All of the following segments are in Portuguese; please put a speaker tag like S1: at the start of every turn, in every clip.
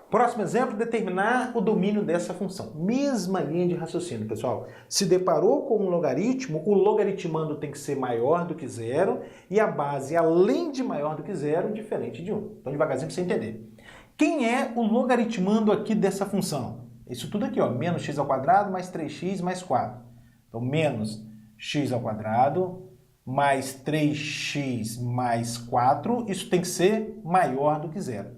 S1: Próximo exemplo, determinar o domínio dessa função. Mesma linha de raciocínio, pessoal. Se deparou com um logaritmo, o logaritmando tem que ser maior do que zero e a base, além de maior do que zero, diferente de 1. Então, devagarzinho para você entender. Quem é o logaritmando aqui dessa função? Isso tudo aqui, ó, menos x ao quadrado mais 3x mais 4. Então, menos x ao quadrado mais 3x mais 4, isso tem que ser maior do que zero.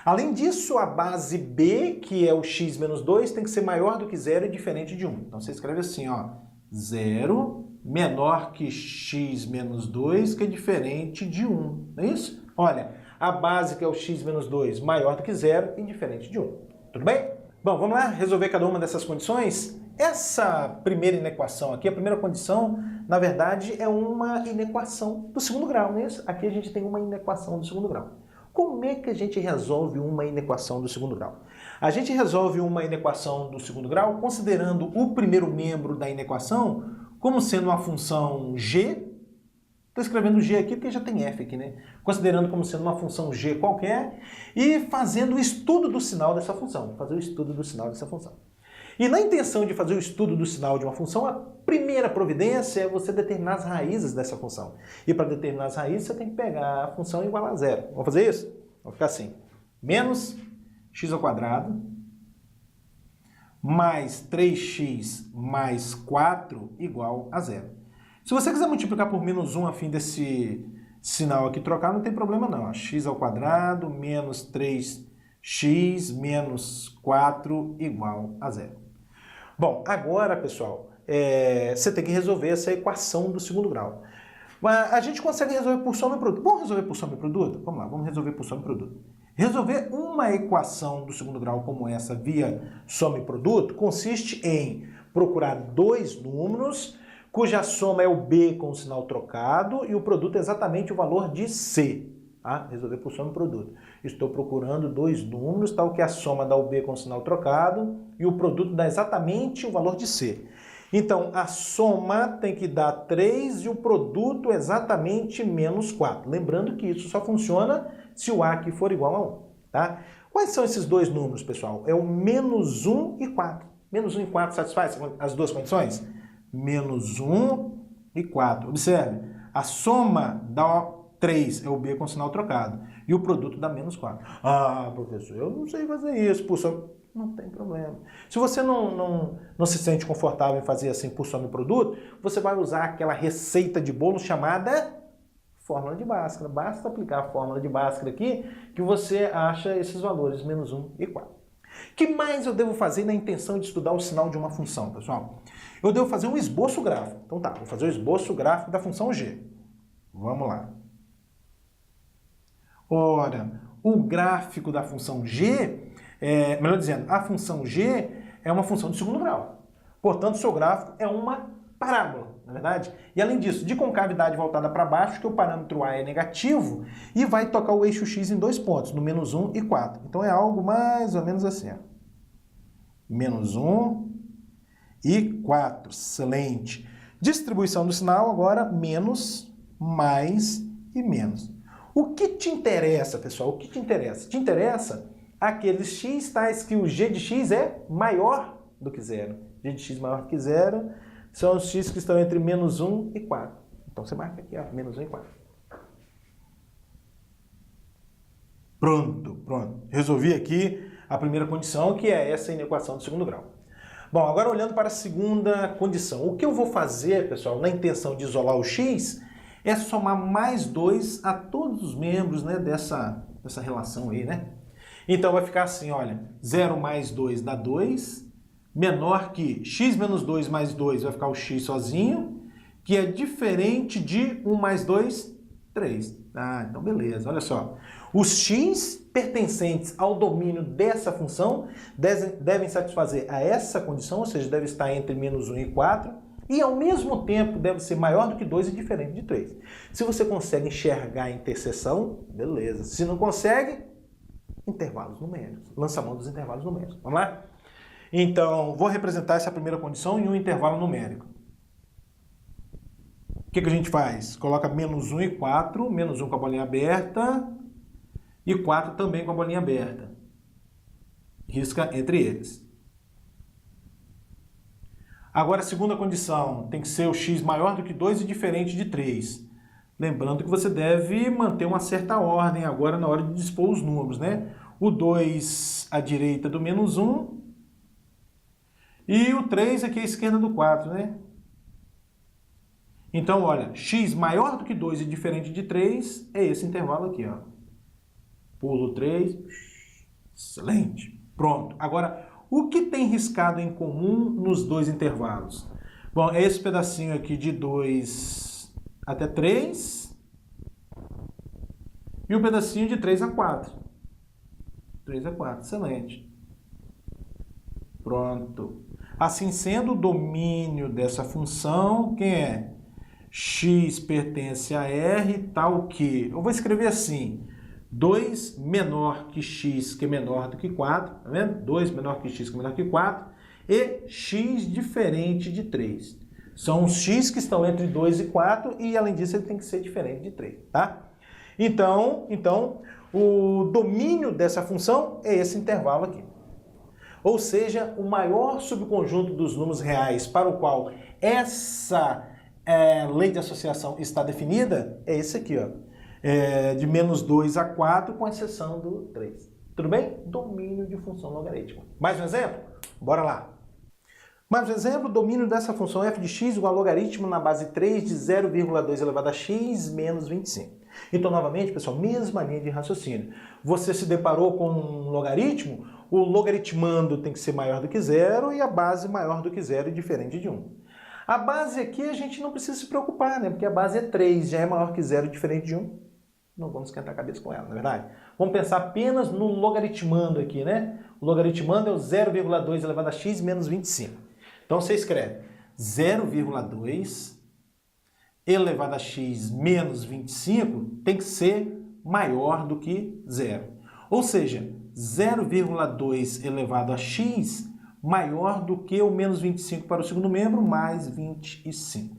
S1: Além disso, a base b, que é o x menos 2, tem que ser maior do que zero e diferente de 1. Então, você escreve assim, ó, 0 menor que x menos 2, que é diferente de 1. Não é isso? Olha, a base, que é o x menos 2, maior do que zero e diferente de 1. Tudo bem? Bom, vamos lá resolver cada uma dessas condições? Essa primeira inequação aqui, a primeira condição, na verdade, é uma inequação do segundo grau, não é isso? Aqui a gente tem uma inequação do segundo grau. Como é que a gente resolve uma inequação do segundo grau? A gente resolve uma inequação do segundo grau considerando o primeiro membro da inequação como sendo uma função g. Estou escrevendo g aqui porque já tem f aqui, né? Considerando como sendo uma função g qualquer e fazendo o estudo do sinal dessa função. Fazer o estudo do sinal dessa função. E na intenção de fazer o estudo do sinal de uma função, a primeira providência é você determinar as raízes dessa função. E para determinar as raízes, você tem que pegar a função igual a zero. Vamos fazer isso? Vai ficar assim. Menos x ao quadrado mais 3x mais 4 igual a zero. Se você quiser multiplicar por menos 1 a fim desse sinal aqui trocar, não tem problema não. X ao quadrado menos 3x menos 4 igual a zero. Bom, agora, pessoal, você tem que resolver essa equação do segundo grau. A gente consegue resolver por soma e produto. Vamos resolver por soma e produto? Vamos lá, vamos resolver por soma e produto. Resolver uma equação do segundo grau como essa via soma e produto consiste em procurar dois números cuja soma é o b com o sinal trocado e o produto é exatamente o valor de c. Tá? Resolver por soma e produto. Estou procurando dois números, tal que a soma dá o b com o sinal trocado e o produto dá exatamente o valor de c. Então, a soma tem que dar 3 e o produto exatamente menos 4. Lembrando que isso só funciona se o a aqui for igual a 1. Tá? Quais são esses dois números, pessoal? É o menos 1 e 4. Menos 1 e 4 satisfaz as duas condições? Menos 1 e 4. Observe, a soma dá 3 é o b com sinal trocado. E o produto dá menos 4. Ah, professor, eu não sei fazer isso. Por soma... Não tem problema. Se você não se sente confortável em fazer assim por soma e produto, você vai usar aquela receita de bolo chamada fórmula de Bhaskara. Basta aplicar a fórmula de Bhaskara aqui que você acha esses valores, menos 1 e 4. O que mais eu devo fazer na intenção de estudar o sinal de uma função, pessoal? Eu devo fazer um esboço gráfico. Então tá, vou fazer o esboço gráfico da função g. Vamos lá. Ora, o gráfico da função g, melhor dizendo, a função g é uma função de segundo grau. Portanto, seu gráfico é uma parábola, na verdade? E além disso, de concavidade voltada para baixo, que o parâmetro a é negativo e vai tocar o eixo x em dois pontos, no menos 1 e 4. Então é algo mais ou menos assim. Ó. Menos 1 e 4. Excelente. Distribuição do sinal agora, menos, mais e menos. O que te interessa, pessoal? O que te interessa? Te interessa aqueles x tais que o g de x é maior do que zero. G de x maior do que zero são os x que estão entre menos 1 e 4. Então você marca aqui, ó, menos 1 e 4. Pronto, pronto. Resolvi aqui a primeira condição, que é essa inequação do segundo grau. Bom, agora olhando para a segunda condição. O que eu vou fazer, pessoal, na intenção de isolar o x, é somar mais 2 a todos os membros, né, dessa relação aí, né? Então vai ficar assim, olha, 0 mais 2 dá 2, menor que x menos 2 mais 2 vai ficar o x sozinho, que é diferente de 1 mais 2, 3. Ah, então beleza, olha só. Os x pertencentes ao domínio dessa função devem satisfazer a essa condição, ou seja, deve estar entre menos 1 e 4, e ao mesmo tempo deve ser maior do que 2 e diferente de 3. Se você consegue enxergar a interseção, beleza. Se não consegue, intervalos numéricos. Lança a mão dos intervalos numéricos. Vamos lá? Então, vou representar essa primeira condição em um intervalo numérico. O que a gente faz? Coloca menos 1 e 4, menos 1 com a bolinha aberta e 4 também com a bolinha aberta. risca entre eles. Agora, a segunda condição, tem que ser o x maior do que 2 e diferente de 3. Lembrando que você deve manter uma certa ordem agora na hora de dispor os números, né? O 2 à direita do menos 1 e o 3 aqui à esquerda do 4, né? Então, olha, x maior do que 2 e diferente de 3 é esse intervalo aqui, ó. Pulo 3, excelente, pronto. Agora, o que tem riscado em comum nos dois intervalos? Bom, é esse pedacinho aqui de 2 até 3 e o pedacinho de 3 a 4. 3 a 4, excelente. Pronto. Assim sendo, o domínio dessa função, quem é? X pertence a R, tal que... Eu vou escrever assim, 2 menor que x, que é menor do que 4, tá vendo? 2 menor que x, que é menor que 4, e x diferente de 3. São os x que estão entre 2 e 4, e além disso ele tem que ser diferente de 3, tá? Então, o domínio dessa função é esse intervalo aqui. Ou seja, o maior subconjunto dos números reais para o qual essa lei de associação está definida é esse aqui, ó. De menos 2 a 4, com exceção do 3. Tudo bem? Domínio de função logarítmica. Mais um exemplo? Bora lá. Mais um exemplo, domínio dessa função f de x igual a logaritmo na base 3 de 0,2 elevado a x menos 25. Então, novamente, pessoal, mesma linha de raciocínio. Você se deparou com um logaritmo, o logaritmando tem que ser maior do que 0 e a base maior do que 0 e diferente de 1. A base aqui a gente não precisa se preocupar, né? Porque a base é 3, já é maior que 0 e diferente de 1. Não vamos esquentar a cabeça com ela, não é verdade? Vamos pensar apenas no logaritmando aqui, né? O logaritmando é o 0,2 elevado a x menos 25. Então você escreve 0,2 elevado a x menos 25 tem que ser maior do que 0. Ou seja, 0,2 elevado a x maior do que o menos 25 para o segundo membro, mais 25.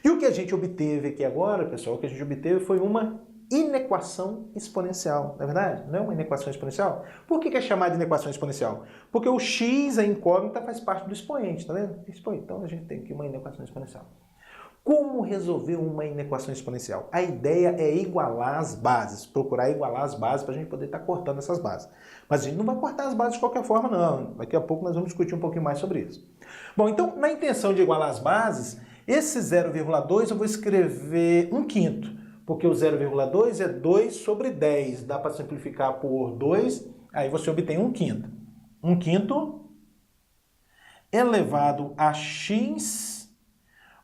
S1: E o que a gente obteve aqui agora, pessoal, o que a gente obteve foi uma inequação exponencial, não é verdade? Não é uma inequação exponencial? Por que é chamada de inequação exponencial? Porque o x, a incógnita, faz parte do expoente, tá vendo? Então a gente tem aqui uma inequação exponencial. Como resolver uma inequação exponencial? A ideia é igualar as bases, procurar igualar as bases para a gente poder estar cortando essas bases. Mas a gente não vai cortar as bases de qualquer forma, não. Daqui a pouco nós vamos discutir um pouquinho mais sobre isso. Bom, então, na intenção de igualar as bases, esse 0,2 eu vou escrever 1/5, porque o 0,2 é 2 sobre 10. Dá para simplificar por 2, aí você obtém 1/5. 1/5 elevado a x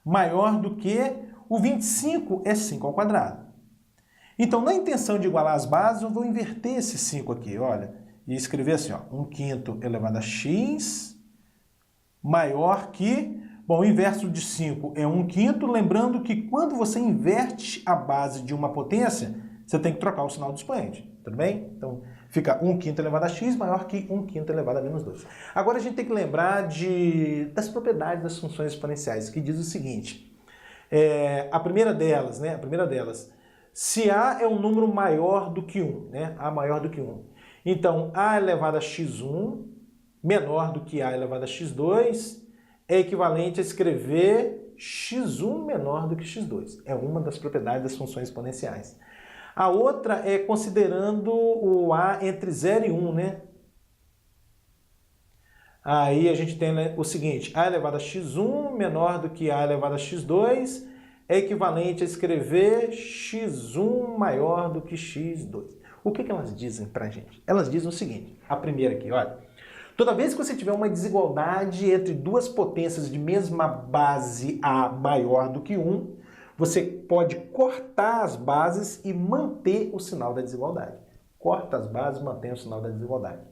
S1: maior do que o 25 é 5 ao quadrado. Então, na intenção de igualar as bases, eu vou inverter esse 5 aqui, olha, e escrever assim, ó, 1/5 elevado a x maior que... Bom, o inverso de 5 é 1/5, lembrando que quando você inverte a base de uma potência, você tem que trocar o sinal do expoente, tudo bem? Então, fica 1/5 elevado a x maior que 1/5 elevado a menos 2. Agora a gente tem que lembrar das propriedades das funções exponenciais, que diz o seguinte, a primeira delas, se a é um número maior do que 1, né? A maior do que 1. Então, a elevado a x1 menor do que a elevado a x2 é equivalente a escrever x1 menor do que x2. É uma das propriedades das funções exponenciais. A outra é considerando o a entre 0 e 1, né? Aí a gente tem o seguinte, a elevado a x1 menor do que a elevado a x2 é equivalente a escrever x1 maior do que x2. O que elas dizem pra gente? Elas dizem o seguinte, a primeira aqui, olha. Toda vez que você tiver uma desigualdade entre duas potências de mesma base A maior do que 1, você pode cortar as bases e manter o sinal da desigualdade. Corta as bases, mantém o sinal da desigualdade.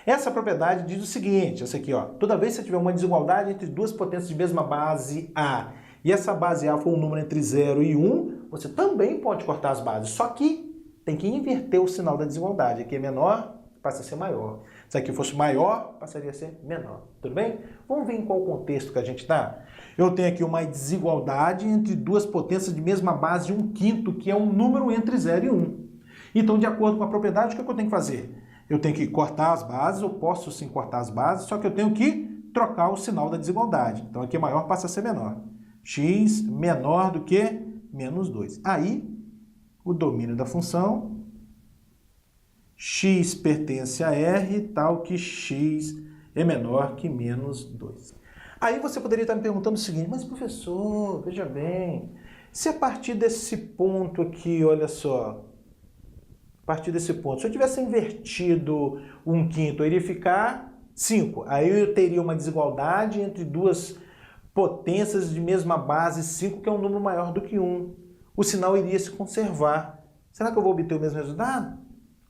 S1: Essa propriedade diz o seguinte, essa aqui, ó, toda vez que você tiver uma desigualdade entre duas potências de mesma base A, e essa base A for um número entre 0 e 1, você também pode cortar as bases, só que tem que inverter o sinal da desigualdade. Aqui é menor, passa a ser maior. Se aqui fosse maior, passaria a ser menor. Tudo bem? Vamos ver em qual contexto que a gente está? Eu tenho aqui uma desigualdade entre duas potências de mesma base de 1/5, que é um número entre 0 e 1. Então, de acordo com a propriedade, o que eu tenho que fazer? Eu tenho que cortar as bases, eu posso sim cortar as bases, só que eu tenho que trocar o sinal da desigualdade. Então aqui maior passa a ser menor. X menor do que menos 2. Aí, o domínio da função, x pertence a R, tal que x é menor que menos 2. Aí você poderia estar me perguntando o seguinte, mas professor, veja bem, se a partir desse ponto aqui, olha só, a partir desse ponto, se eu tivesse invertido 1/5, eu iria ficar 5. Aí eu teria uma desigualdade entre duas potências de mesma base, 5, que é um número maior do que 1. O sinal iria se conservar. Será que eu vou obter o mesmo resultado?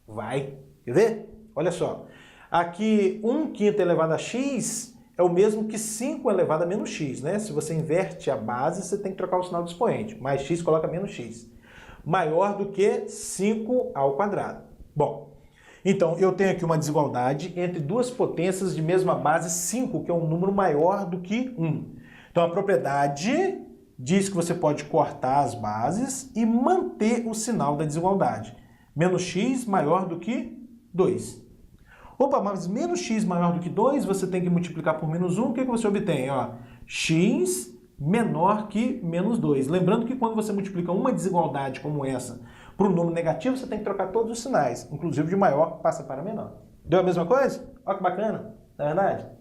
S1: Vai. Quer ver? Olha só. Aqui, 1/5 elevado a x é o mesmo que 5 elevado a menos x, né? Se você inverte a base, você tem que trocar o sinal do expoente. Mais x, coloca menos x. Maior do que 5 ao quadrado. Bom, então eu tenho aqui uma desigualdade entre duas potências de mesma base, 5, que é um número maior do que 1. Então a propriedade diz que você pode cortar as bases e manter o sinal da desigualdade. Menos x maior do que 2. Opa, mas menos x maior do que 2, você tem que multiplicar por menos 1, o que você obtém? Ó, x menor que menos 2. Lembrando que quando você multiplica uma desigualdade como essa por um número negativo, você tem que trocar todos os sinais, inclusive de maior passa para menor. Deu a mesma coisa? Olha que bacana, não é verdade?